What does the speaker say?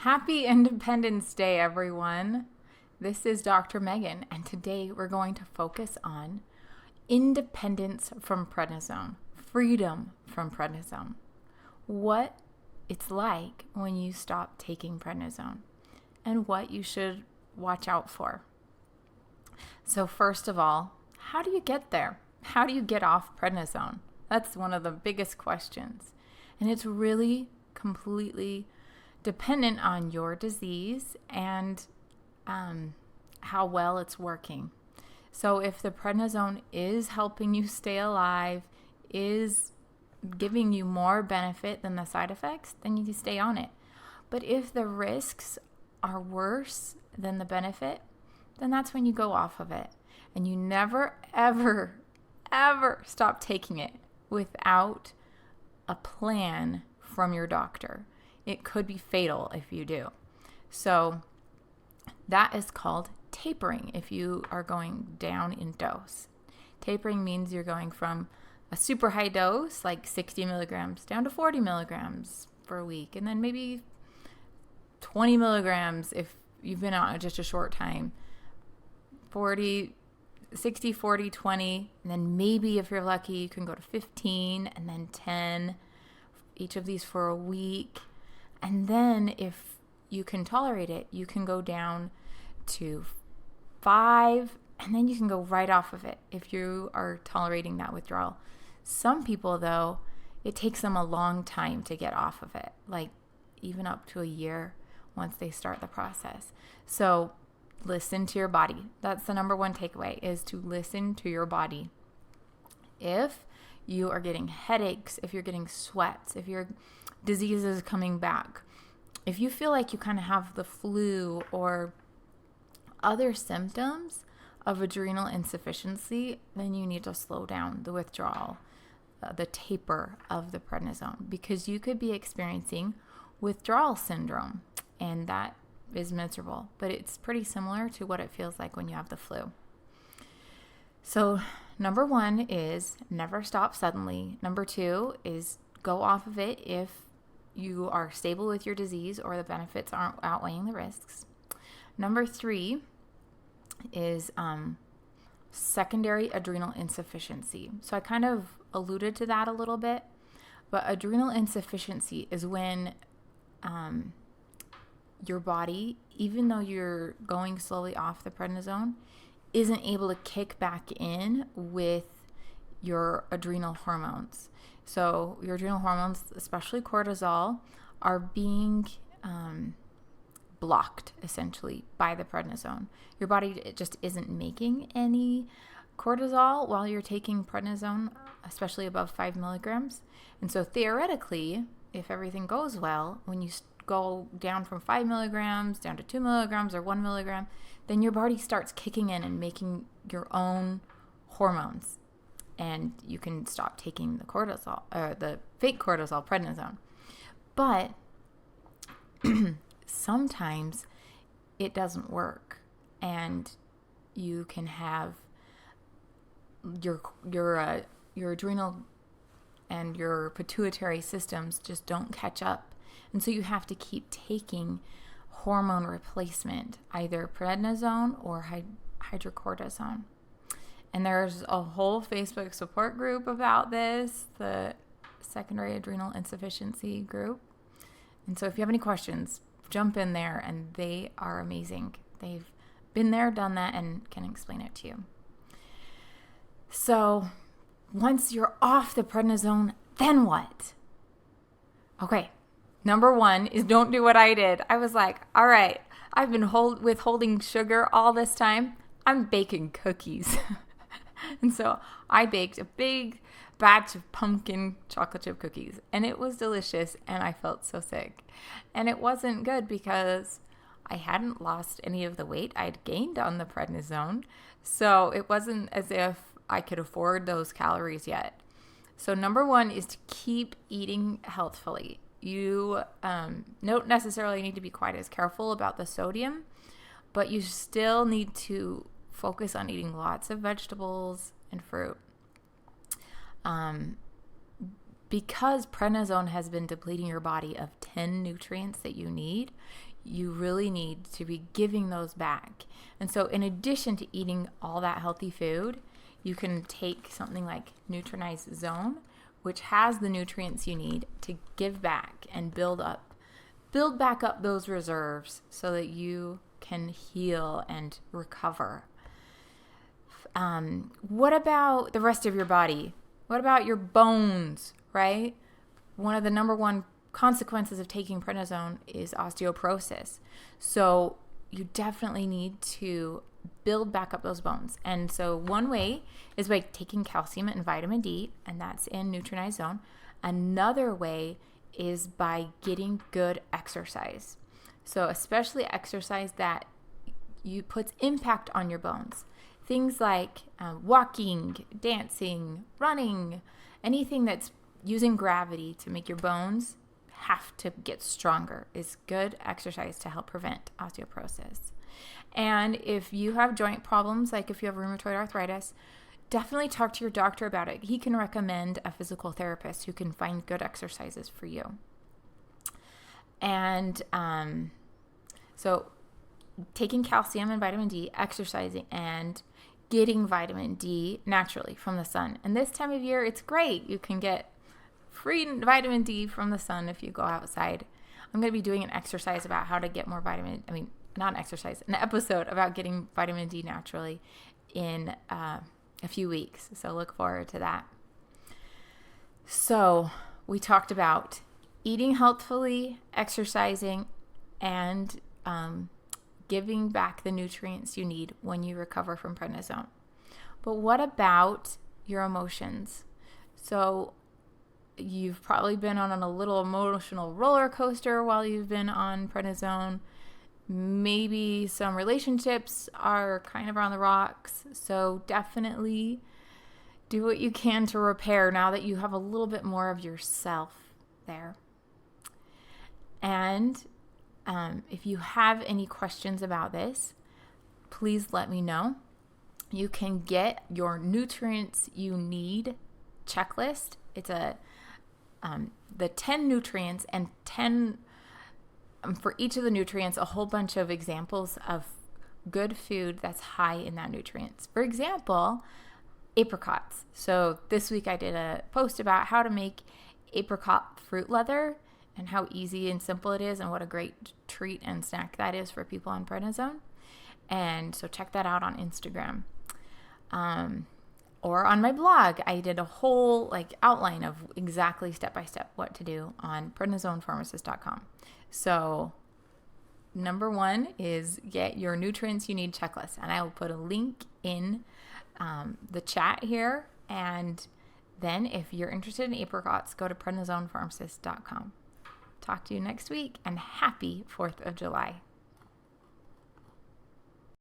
Happy Independence Day, everyone. This is Dr. Megan, and today we're going to focus on independence from prednisone, freedom from prednisone, what it's like when you stop taking prednisone, and what you should watch out for. So first of all, how do you get there? How do you get off prednisone? That's one of the biggest questions. And it's really completely dependent on your disease and how well it's working. So if the prednisone is helping you stay alive, is giving you more benefit than the side effects, then you can stay on it. But if the risks are worse than the benefit, then that's when you go off of it. And you never, ever, ever stop taking it without a plan from your doctor. It could be fatal if you do. So that is called tapering if you are going down in dose. Tapering means you're going from a super high dose, like 60 milligrams, down to 40 milligrams for a week, and then maybe 20 milligrams if you've been on just a short time. 60, 40, 20, and then maybe if you're lucky, you can go to 15 and then 10, each of these for a week. And then if you can tolerate it, you can go down to 5, and then you can go right off of it if you are tolerating that withdrawal. Some people, though, it takes them a long time to get off of it, like even up to a year once they start the process. So listen to your body. That's the number one takeaway, is to listen to your body. If you are getting headaches, if you're getting sweats, if your disease is coming back, if you feel like you kind of have the flu or other symptoms of adrenal insufficiency, then you need to slow down the withdrawal, the taper of the prednisone, because you could be experiencing withdrawal syndrome, and that is miserable, but it's pretty similar to what it feels like when you have the flu. So number 1 is never stop suddenly. Number 2 is go off of it if you are stable with your disease or the benefits aren't outweighing the risks. Number 3 is secondary adrenal insufficiency. So I kind of alluded to that a little bit, but adrenal insufficiency is when your body, even though you're going slowly off the prednisone, isn't able to kick back in with your adrenal hormones. So your adrenal hormones, especially cortisol, are being blocked essentially by the prednisone. Your body just isn't making any cortisol while you're taking prednisone, especially above 5 milligrams. And so theoretically, if everything goes well, when you go down from 5 milligrams down to 2 milligrams or 1 milligram, then your body starts kicking in and making your own hormones, and you can stop taking the cortisol or the fake cortisol, prednisone. But sometimes it doesn't work, and you can have your adrenal and your pituitary systems just don't catch up. And so you have to keep taking hormone replacement, either prednisone or hydrocortisone. And there's a whole Facebook support group about this, the secondary adrenal insufficiency group. And so if you have any questions, jump in there, and they are amazing. They've been there, done that, and can explain it to you. So once you're off the prednisone, then what? Okay. Number 1 is don't do what I did. I was like, all right, I've been withholding sugar all this time. I'm baking cookies. And so I baked a big batch of pumpkin chocolate chip cookies, and it was delicious, and I felt so sick. And it wasn't good because I hadn't lost any of the weight I'd gained on the prednisone. So it wasn't as if I could afford those calories yet. So number 1 is to keep eating healthfully. You don't necessarily need to be quite as careful about the sodium, but you still need to focus on eating lots of vegetables and fruit. Because prednisone has been depleting your body of 10 nutrients that you need, you really need to be giving those back. And so in addition to eating all that healthy food, you can take something like Nutranize Zone, which has the nutrients you need to give back and build back up those reserves so that you can heal and recover. What about the rest of your body? What about your bones, right? One of the number one consequences of taking prednisone is osteoporosis. So you definitely need to build back up those bones. And so one way is by taking calcium and vitamin D, and that's in Nutranize Zone. Another way is by getting good exercise. So especially exercise that puts impact on your bones. Things like walking, dancing, running, anything that's using gravity to make your bones have to get stronger is good exercise to help prevent osteoporosis. And if you have joint problems, like if you have rheumatoid arthritis, definitely talk to your doctor about it. He can recommend a physical therapist who can find good exercises for you. And so taking calcium and vitamin D, exercising, and getting vitamin D naturally from the sun. And this time of year, it's great. You can get free vitamin D from the sun if you go outside. I'm going to be doing an exercise about how to get more an episode about getting vitamin D naturally in a few weeks. So look forward to that. So we talked about eating healthfully, exercising, and giving back the nutrients you need when you recover from prednisone. But what about your emotions? So you've probably been on a little emotional roller coaster while you've been on prednisone. Maybe some relationships are kind of on the rocks. So definitely do what you can to repair now that you have a little bit more of yourself there. And if you have any questions about this, please let me know. You can get your Nutrients You Need checklist. It's the 10 nutrients and 10 for each of the nutrients, a whole bunch of examples of good food that's high in that nutrients. For example, apricots. So this week I did a post about how to make apricot fruit leather and how easy and simple it is and what a great treat and snack that is for people on prednisone. And so check that out on Instagram. Or on my blog, I did a whole outline of exactly step-by-step what to do on prednisonepharmacist.com. So number one is get your Nutrients You Need checklist. And I will put a link in the chat here. And then if you're interested in apricots, go to prednisonepharmacist.com. Talk to you next week, and happy 4th of July.